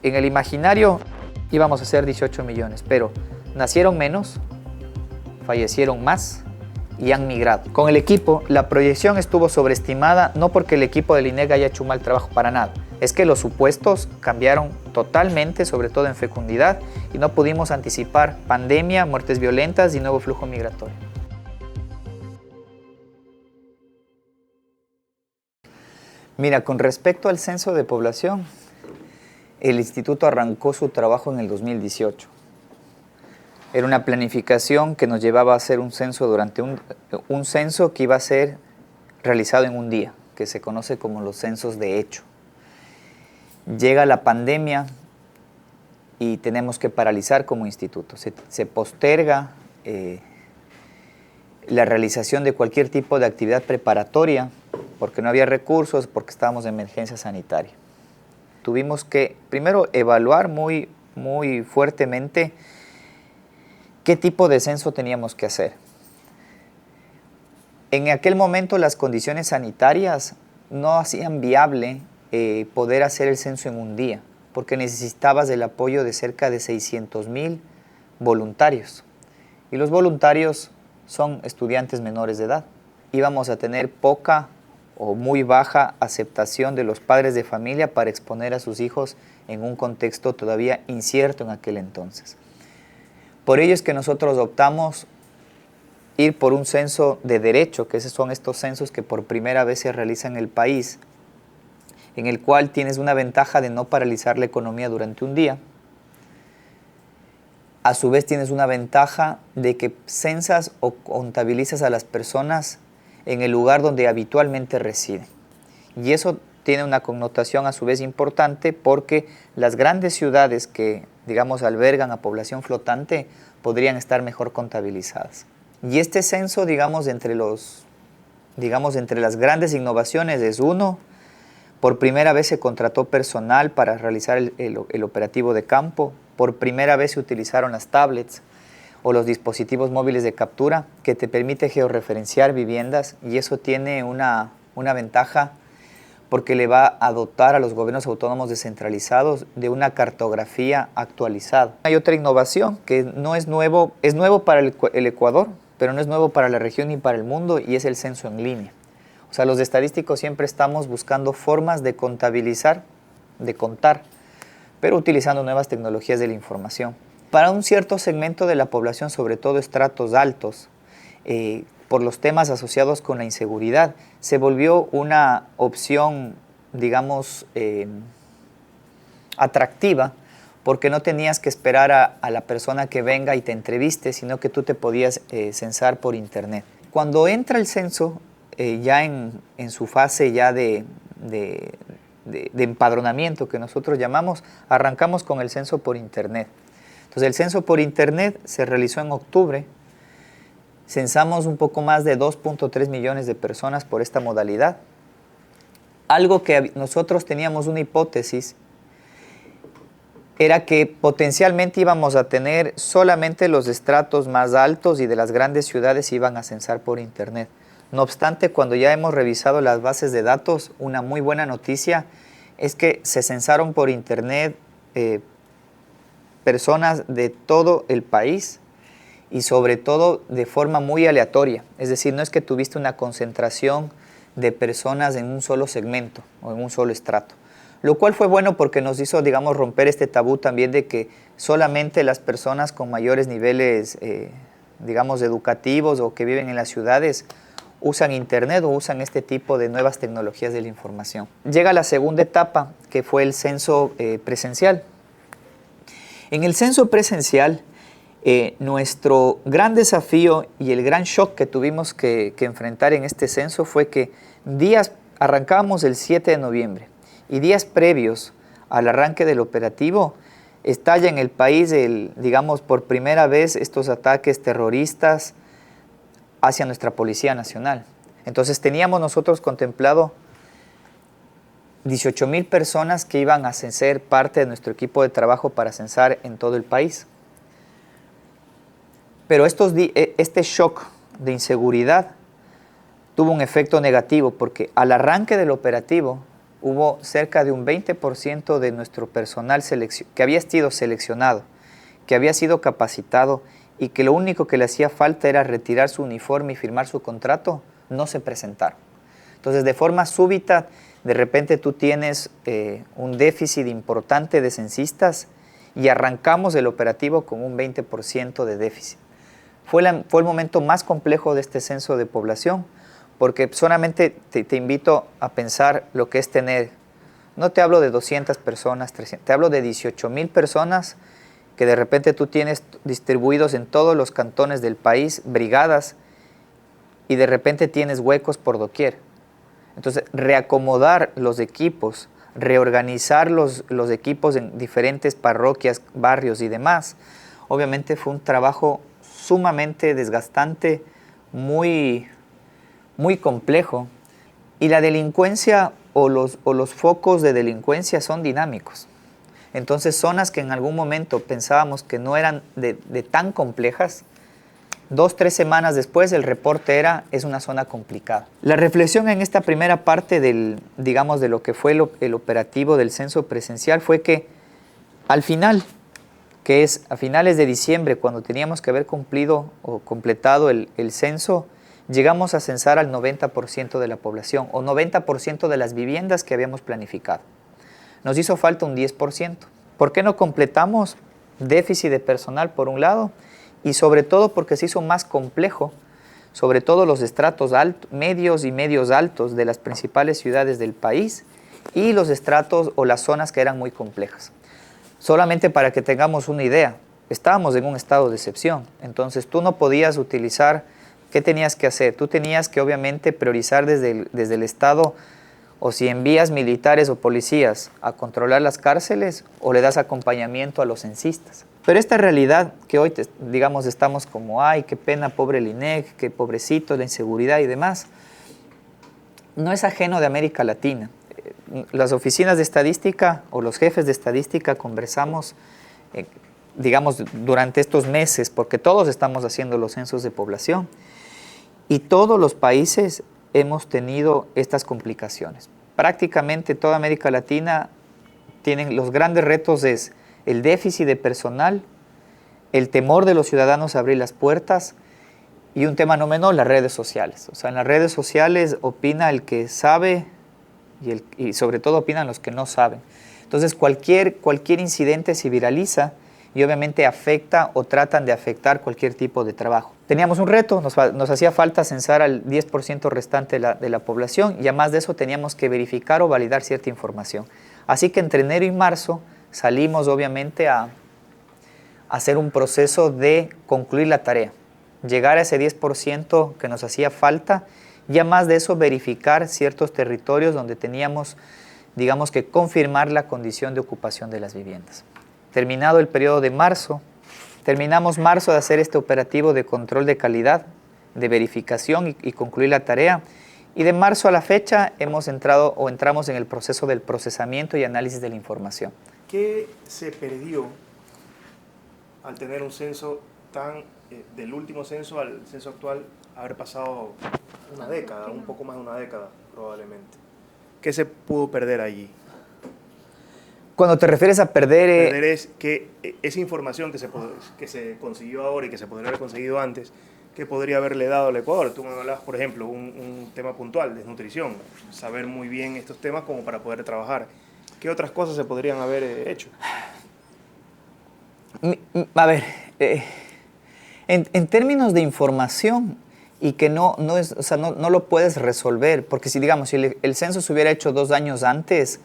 En el imaginario íbamos a ser 18 millones, pero nacieron menos, fallecieron más y han migrado. Con el equipo, la proyección estuvo sobreestimada, no porque el equipo del INEC haya hecho un mal trabajo para nada. Es que los supuestos cambiaron totalmente, sobre todo en fecundidad, y no pudimos anticipar pandemia, muertes violentas y nuevo flujo migratorio. Mira, con respecto al censo de población, el instituto arrancó su trabajo en el 2018. Era una planificación que nos llevaba a hacer un censo un censo que iba a ser realizado en un día, que se conoce como los censos de hecho. Llega la pandemia y tenemos que paralizar como instituto. Se posterga la realización de cualquier tipo de actividad preparatoria porque no había recursos, porque estábamos en emergencia sanitaria. Tuvimos que primero evaluar muy fuertemente qué tipo de censo teníamos que hacer. En aquel momento las condiciones sanitarias no hacían viable poder hacer el censo en un día, porque necesitabas el apoyo de cerca de 600,000 voluntarios. Y los voluntarios son estudiantes menores de edad. Íbamos a tener poca o muy baja aceptación de los padres de familia para exponer a sus hijos en un contexto todavía incierto en aquel entonces. Por ello es que nosotros optamos ir por un censo de derecho, que esos son estos censos que por primera vez se realizan en el país, en el cual tienes una ventaja de no paralizar la economía durante un día. A su vez tienes una ventaja de que censas o contabilizas a las personas en el lugar donde habitualmente residen. Y eso tiene una connotación a su vez importante porque las grandes ciudades que, digamos, albergan a población flotante podrían estar mejor contabilizadas. Y este censo, digamos, entre las grandes innovaciones es uno, por primera vez se contrató personal para realizar el operativo de campo, por primera vez se utilizaron las tablets o los dispositivos móviles de captura que te permite georreferenciar viviendas, y eso tiene una ventaja porque le va a dotar a los gobiernos autónomos descentralizados de una cartografía actualizada. Hay otra innovación que no es nuevo, es nuevo para el Ecuador, pero no es nuevo para la región ni para el mundo, y es el censo en línea. O sea, los estadísticos siempre estamos buscando formas de contabilizar, de contar, pero utilizando nuevas tecnologías de la información. Para un cierto segmento de la población, sobre todo estratos altos, por los temas asociados con la inseguridad, se volvió una opción, digamos, atractiva, porque no tenías que esperar a la persona que venga y te entreviste, sino que tú te podías censar por internet. Cuando entra el censo, ya en su fase ya de empadronamiento, que nosotros llamamos, arrancamos con el censo por internet. Entonces el censo por internet se realizó en octubre, censamos un poco más de 2.3 millones de personas por esta modalidad. Algo que nosotros teníamos una hipótesis era que potencialmente íbamos a tener solamente los estratos más altos y de las grandes ciudades iban a censar por internet. No obstante, cuando ya hemos revisado las bases de datos, una muy buena noticia es que se censaron por internet personas de todo el país y sobre todo de forma muy aleatoria. Es decir, no es que tuviste una concentración de personas en un solo segmento o en un solo estrato. Lo cual fue bueno porque nos hizo, digamos, romper este tabú también de que solamente las personas con mayores niveles, digamos, educativos o que viven en las ciudades usan internet o usan este tipo de nuevas tecnologías de la información. Llega la segunda etapa, que fue el censo presencial. En el censo presencial, nuestro gran desafío y el gran shock que tuvimos que enfrentar en este censo fue que arrancábamos el 7 de noviembre y días previos al arranque del operativo estalla en el país, digamos, por primera vez estos ataques terroristas hacia nuestra Policía Nacional. Entonces teníamos nosotros contemplado 18,000 personas que iban a ser parte de nuestro equipo de trabajo para censar en todo el país. Pero este shock de inseguridad tuvo un efecto negativo porque al arranque del operativo hubo cerca de un 20% de nuestro personal que había sido seleccionado, que había sido capacitado y que lo único que le hacía falta era retirar su uniforme y firmar su contrato, no se presentaron. Entonces, de forma súbita, de repente tú tienes un déficit importante de censistas y arrancamos el operativo con un 20% de déficit. Fue el momento más complejo de este censo de población, porque solamente te invito a pensar lo que es tener, no te hablo de 200 personas, 300, te hablo de 18,000 personas que de repente tú tienes distribuidos en todos los cantones del país, brigadas, y de repente tienes huecos por doquier. Entonces, reacomodar los equipos, reorganizar los equipos en diferentes parroquias, barrios y demás, obviamente fue un trabajo sumamente desgastante, muy complejo. Y la delincuencia o los focos de delincuencia son dinámicos. Entonces, zonas que en algún momento pensábamos que no eran de tan complejas, 2 o 3 semanas después el reporte es una zona complicada. La reflexión en esta primera parte de lo que fue el operativo del censo presencial fue que al final, que es a finales de diciembre, cuando teníamos que haber cumplido o completado el censo, llegamos a censar al 90% de la población o 90% de las viviendas que habíamos planificado. Nos hizo falta un 10%. ¿Por qué no completamos? Déficit de personal por un lado, y sobre todo porque se hizo más complejo, sobre todo los estratos medios y medios altos de las principales ciudades del país y los estratos o las zonas que eran muy complejas. Solamente para que tengamos una idea, estábamos en un estado de excepción, entonces tú no podías utilizar, ¿qué tenías que hacer? Tú tenías que obviamente priorizar desde el Estado, o si envías militares o policías a controlar las cárceles o le das acompañamiento a los censistas. Pero esta realidad que hoy, estamos como, ay, qué pena, pobre el INEC, qué pobrecito, la inseguridad y demás, no es ajeno de América Latina. Las oficinas de estadística o los jefes de estadística conversamos, durante estos meses, porque todos estamos haciendo los censos de población, y todos los países hemos tenido estas complicaciones. Prácticamente toda América Latina tienen los grandes retos es el déficit de personal, el temor de los ciudadanos a abrir las puertas y un tema no menor, las redes sociales. O sea, en las redes sociales opina el que sabe y sobre todo opinan los que no saben. Entonces cualquier incidente se viraliza y obviamente afecta o tratan de afectar cualquier tipo de trabajo. Teníamos un reto, nos hacía falta censar al 10% restante de la población y además de eso teníamos que verificar o validar cierta información. Así que entre enero y marzo salimos obviamente a hacer un proceso de concluir la tarea, llegar a ese 10% que nos hacía falta y además de eso verificar ciertos territorios donde teníamos, que confirmar la condición de ocupación de las viviendas. Terminado el periodo de marzo, terminamos marzo de hacer este operativo de control de calidad, de verificación y concluir la tarea. Y de marzo a la fecha entramos en el proceso del procesamiento y análisis de la información. ¿Qué se perdió al tener un censo del último censo al censo actual, haber pasado una década, un poco más de una década probablemente? ¿Qué se pudo perder allí? Cuando te refieres a perder... Perder es que esa información que se consiguió ahora y que se podría haber conseguido antes, ¿qué podría haberle dado al Ecuador? Tú me hablabas, por ejemplo, un tema puntual, desnutrición, saber muy bien estos temas como para poder trabajar. ¿Qué otras cosas se podrían haber hecho? A ver, en términos de información y que no lo puedes resolver, porque si el censo se hubiera hecho 2 años antes,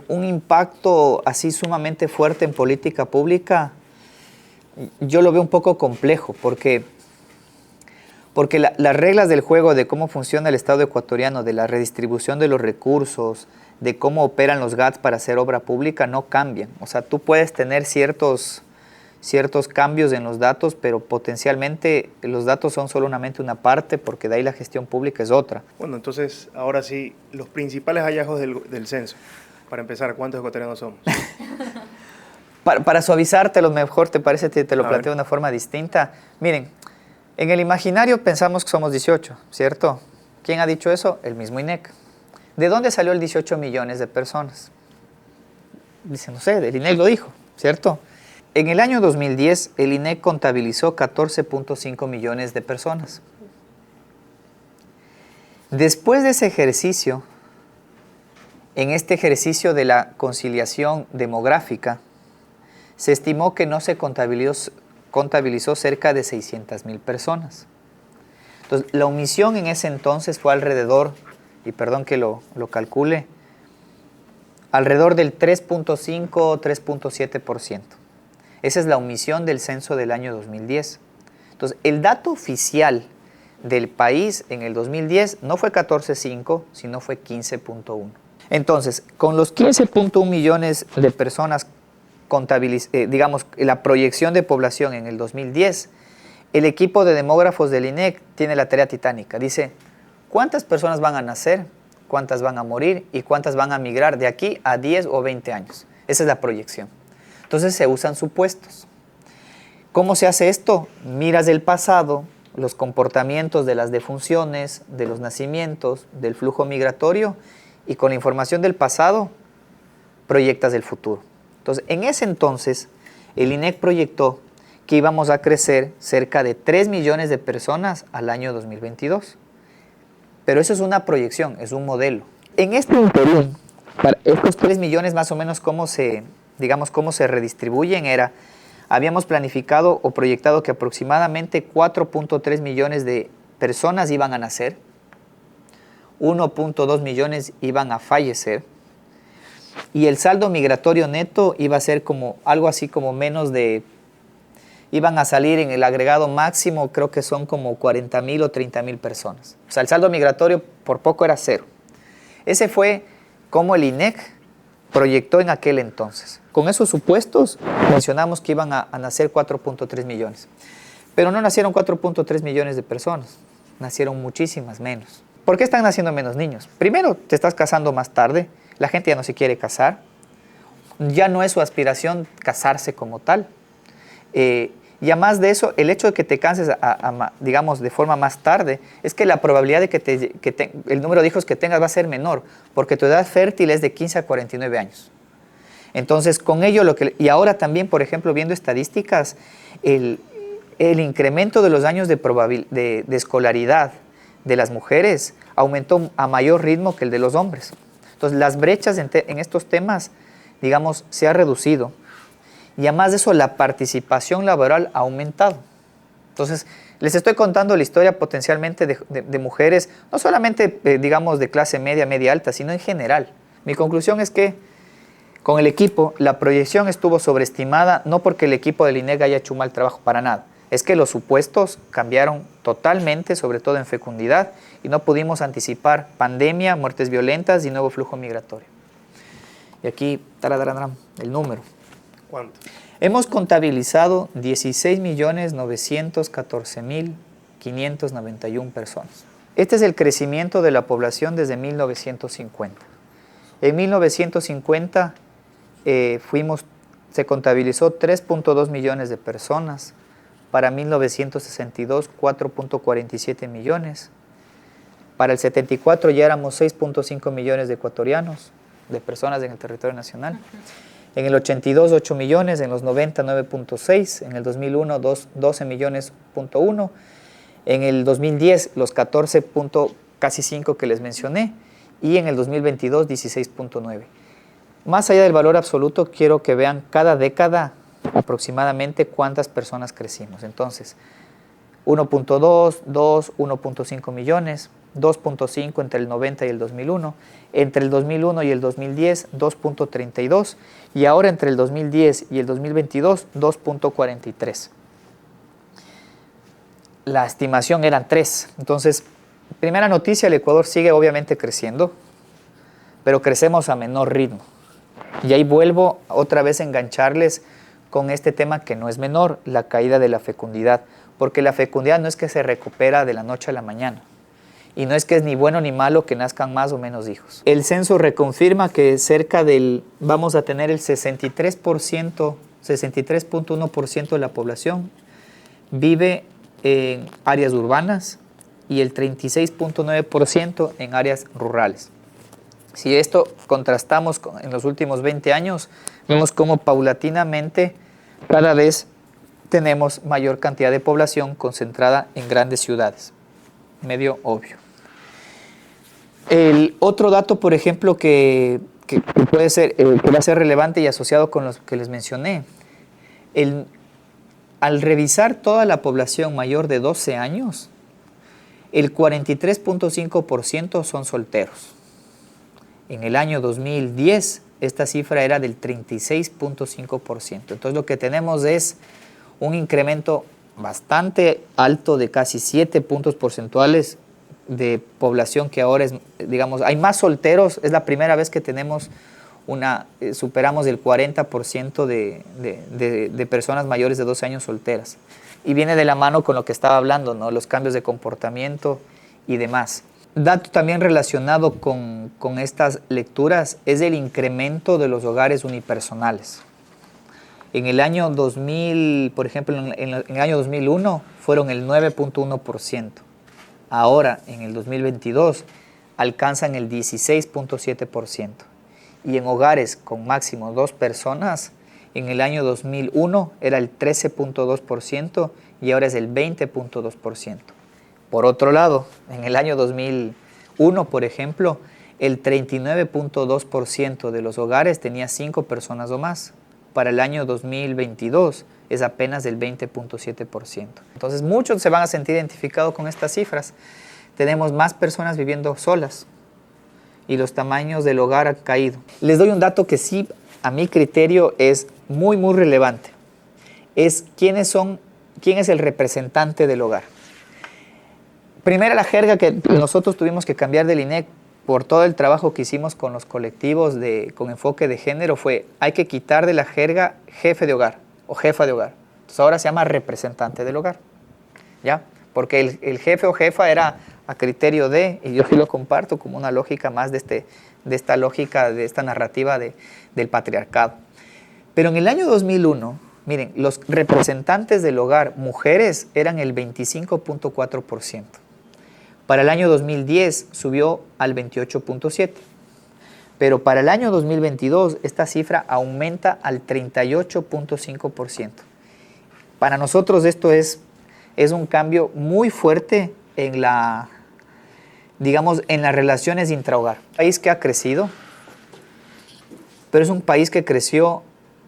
un impacto así sumamente fuerte en política pública, yo lo veo un poco complejo, porque las reglas del juego de cómo funciona el Estado ecuatoriano, de la redistribución de los recursos, de cómo operan los GATS para hacer obra pública, no cambian. O sea, tú puedes tener ciertos cambios en los datos, pero potencialmente los datos son solamente una parte, porque de ahí la gestión pública es otra. Bueno, entonces, ahora sí, los principales hallazgos del censo. Para empezar, ¿cuántos ecuatorianos somos? Para suavizarte, a lo mejor te parece, te lo planteo de una forma distinta. Miren, en el imaginario pensamos que somos 18, ¿cierto? ¿Quién ha dicho eso? El mismo INEC. ¿De dónde salió el 18 millones de personas? Dice, no sé, el INEC lo dijo, ¿cierto? En el año 2010, el INEC contabilizó 14.5 millones de personas. Después de ese ejercicio, en este ejercicio de la conciliación demográfica, se estimó que no se contabilizó cerca de 600,000 personas. Entonces, la omisión en ese entonces fue alrededor, y perdón que lo calcule, alrededor del 3.5 o 3.7%. Esa es la omisión del censo del año 2010. Entonces, el dato oficial del país en el 2010 no fue 14.5, sino fue 15.1. Entonces, con los 15.1 millones de personas, digamos, la proyección de población en el 2010, el equipo de demógrafos del INEC tiene la tarea titánica. Dice, ¿cuántas personas van a nacer? ¿Cuántas van a morir? ¿Y cuántas van a migrar de aquí a 10 o 20 años? Esa es la proyección. Entonces se usan supuestos. ¿Cómo se hace esto? Miras del pasado, los comportamientos de las defunciones, de los nacimientos, del flujo migratorio, y con la información del pasado proyectas el futuro. Entonces, en ese entonces, el INEC proyectó que íbamos a crecer cerca de 3 millones de personas al año 2022. Pero eso es una proyección, es un modelo. En este interín, para estos 3 millones más o menos cómo se redistribuyen habíamos planificado o proyectado que aproximadamente 4.3 millones de personas iban a nacer, 1.2 millones iban a fallecer, y el saldo migratorio neto iba a ser como algo así como iban a salir en el agregado máximo, creo que son como 40,000 o 30,000 personas. O sea, el saldo migratorio por poco era 0. Ese fue como el INEC proyectó en aquel entonces. Con esos supuestos mencionamos que iban a nacer 4.3 millones. Pero no nacieron 4.3 millones de personas, nacieron muchísimas menos. ¿Por qué están naciendo menos niños? Primero, te estás casando más tarde, la gente ya no se quiere casar, ya no es su aspiración casarse como tal. Y además de eso, el hecho de que te canses, digamos, de forma más tarde, es que la probabilidad de que el número de hijos que tengas va a ser menor, porque tu edad fértil es de 15 a 49 años. Entonces, con ello, y ahora también, por ejemplo, viendo estadísticas, el incremento de los años de escolaridad de las mujeres aumentó a mayor ritmo que el de los hombres. Entonces, las brechas en estos temas, digamos, se ha reducido. Y además de eso, la participación laboral ha aumentado. Entonces, les estoy contando la historia potencialmente de mujeres, no solamente, digamos, de clase media, media alta, sino en general. Mi conclusión es que con el equipo, la proyección estuvo sobreestimada, no porque el equipo del INEC haya hecho un mal trabajo, para nada. Es que los supuestos cambiaron totalmente, sobre todo en fecundidad, y no pudimos anticipar pandemia, muertes violentas y nuevo flujo migratorio. Y aquí, el número. ¿Cuánto? Hemos contabilizado 16.914.591 personas. Este es el crecimiento de la población desde 1950. En 1950 se contabilizó 3.2 millones de personas. Para 1962, 4.47 millones. Para el 74 ya éramos 6.5 millones de ecuatorianos, de personas en el territorio nacional. En el 82, 8 millones, en los 90, 9.6, en el 2001, 12 millones.1, en el 2010, los 14, casi 5 que les mencioné, y en el 2022, 16.9. Más allá del valor absoluto, quiero que vean cada década aproximadamente cuántas personas crecimos. Entonces, 1.2, 2, 1.5 millones, 2.5 entre el 90 y el 2001, entre el 2001 y el 2010, 2.32, y ahora entre el 2010 y el 2022, 2.43. La estimación eran 3. Entonces, primera noticia, el Ecuador sigue obviamente creciendo, pero crecemos a menor ritmo. Y ahí vuelvo otra vez a engancharles con este tema que no es menor, la caída de la fecundidad, porque la fecundidad no es que se recupera de la noche a la mañana. Y no es que es ni bueno ni malo que nazcan más o menos hijos. El censo reconfirma que vamos a tener el 63%, 63.1% de la población vive en áreas urbanas y el 36.9% en áreas rurales. Si esto contrastamos en los últimos 20 años, vemos cómo paulatinamente cada vez tenemos mayor cantidad de población concentrada en grandes ciudades. Medio obvio. El otro dato, por ejemplo, que puede ser, que va a ser relevante y asociado con los que les mencioné, al revisar toda la población mayor de 12 años, el 43.5% son solteros. En el año 2010, esta cifra era del 36.5%. Entonces, lo que tenemos es un incremento bastante alto de casi 7 puntos porcentuales de población que ahora es, digamos, hay más solteros. Es la primera vez que tenemos superamos el 40% de personas mayores de 12 años solteras. Y viene de la mano con lo que estaba hablando, ¿no? Los cambios de comportamiento y demás. Dato también relacionado con estas lecturas es el incremento de los hogares unipersonales. En el año 2000, por ejemplo, en el año 2001 fueron el 9.1%. Ahora, en el 2022, alcanzan el 16.7%. Y en hogares con máximo 2 personas, en el año 2001 era el 13.2% y ahora es el 20.2%. Por otro lado, en el año 2001, por ejemplo, el 39.2% de los hogares tenía 5 personas o más. Para el año 2022 es apenas del 20.7%. Entonces muchos se van a sentir identificados con estas cifras. Tenemos más personas viviendo solas y los tamaños del hogar han caído. Les doy un dato que sí, a mi criterio, es muy relevante. Es quién es el representante del hogar. Primero, la jerga que nosotros tuvimos que cambiar del INEC por todo el trabajo que hicimos con los colectivos con enfoque de género fue, hay que quitar de la jerga jefe de hogar o jefa de hogar. Entonces ahora se llama representante del hogar, ¿ya? Porque el jefe o jefa era a criterio de, y yo sí lo comparto como una lógica más de esta lógica, de esta narrativa del patriarcado. Pero en el año 2001, miren, los representantes del hogar, mujeres, eran el 25.4%. Para el año 2010 subió al 28.7%. Pero para el año 2022 esta cifra aumenta al 38.5%. Para nosotros esto es un cambio muy fuerte en las relaciones intrahogar. Un país que ha crecido, pero es un país que creció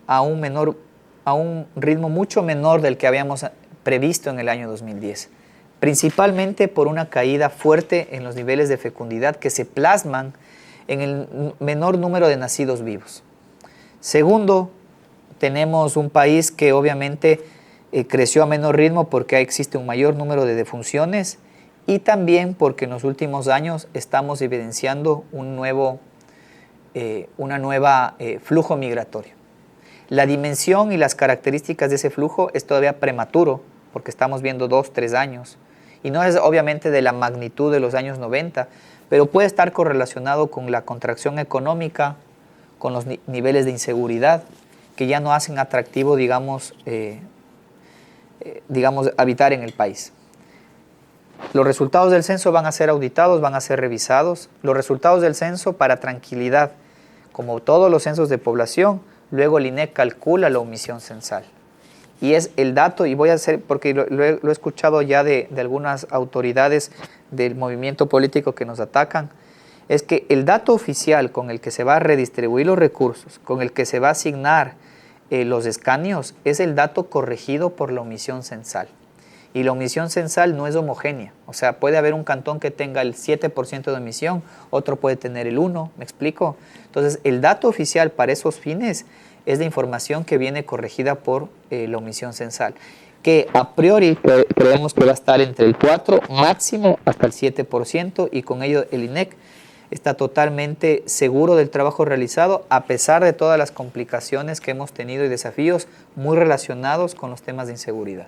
a un ritmo mucho menor del que habíamos previsto en el año 2010. Principalmente por una caída fuerte en los niveles de fecundidad que se plasman en el menor número de nacidos vivos. Segundo, tenemos un país que obviamente creció a menor ritmo porque existe un mayor número de defunciones y también porque en los últimos años estamos evidenciando un nuevo flujo migratorio. La dimensión y las características de ese flujo es todavía prematuro porque estamos viendo 2, 3 años. Y no es obviamente de la magnitud de los años 90, pero puede estar correlacionado con la contracción económica, con los niveles de inseguridad, que ya no hacen atractivo, habitar en el país. Los resultados del censo van a ser auditados, van a ser revisados. Los resultados del censo, para tranquilidad, como todos los censos de población, luego el INEC calcula la omisión censal. Y es el dato, y voy a hacer, porque lo he escuchado ya de algunas autoridades del movimiento político que nos atacan, es que el dato oficial con el que se va a redistribuir los recursos, con el que se va a asignar los escaños, es el dato corregido por la omisión censal. Y la omisión censal no es homogénea, o sea, puede haber un cantón que tenga el 7% de omisión, otro puede tener el 1%, ¿me explico? Entonces, el dato oficial para esos fines es la información que viene corregida por la omisión censal, que a priori creemos que va a estar entre el 4%, máximo hasta el 7%, y con ello el INEC está totalmente seguro del trabajo realizado, a pesar de todas las complicaciones que hemos tenido y desafíos muy relacionados con los temas de inseguridad.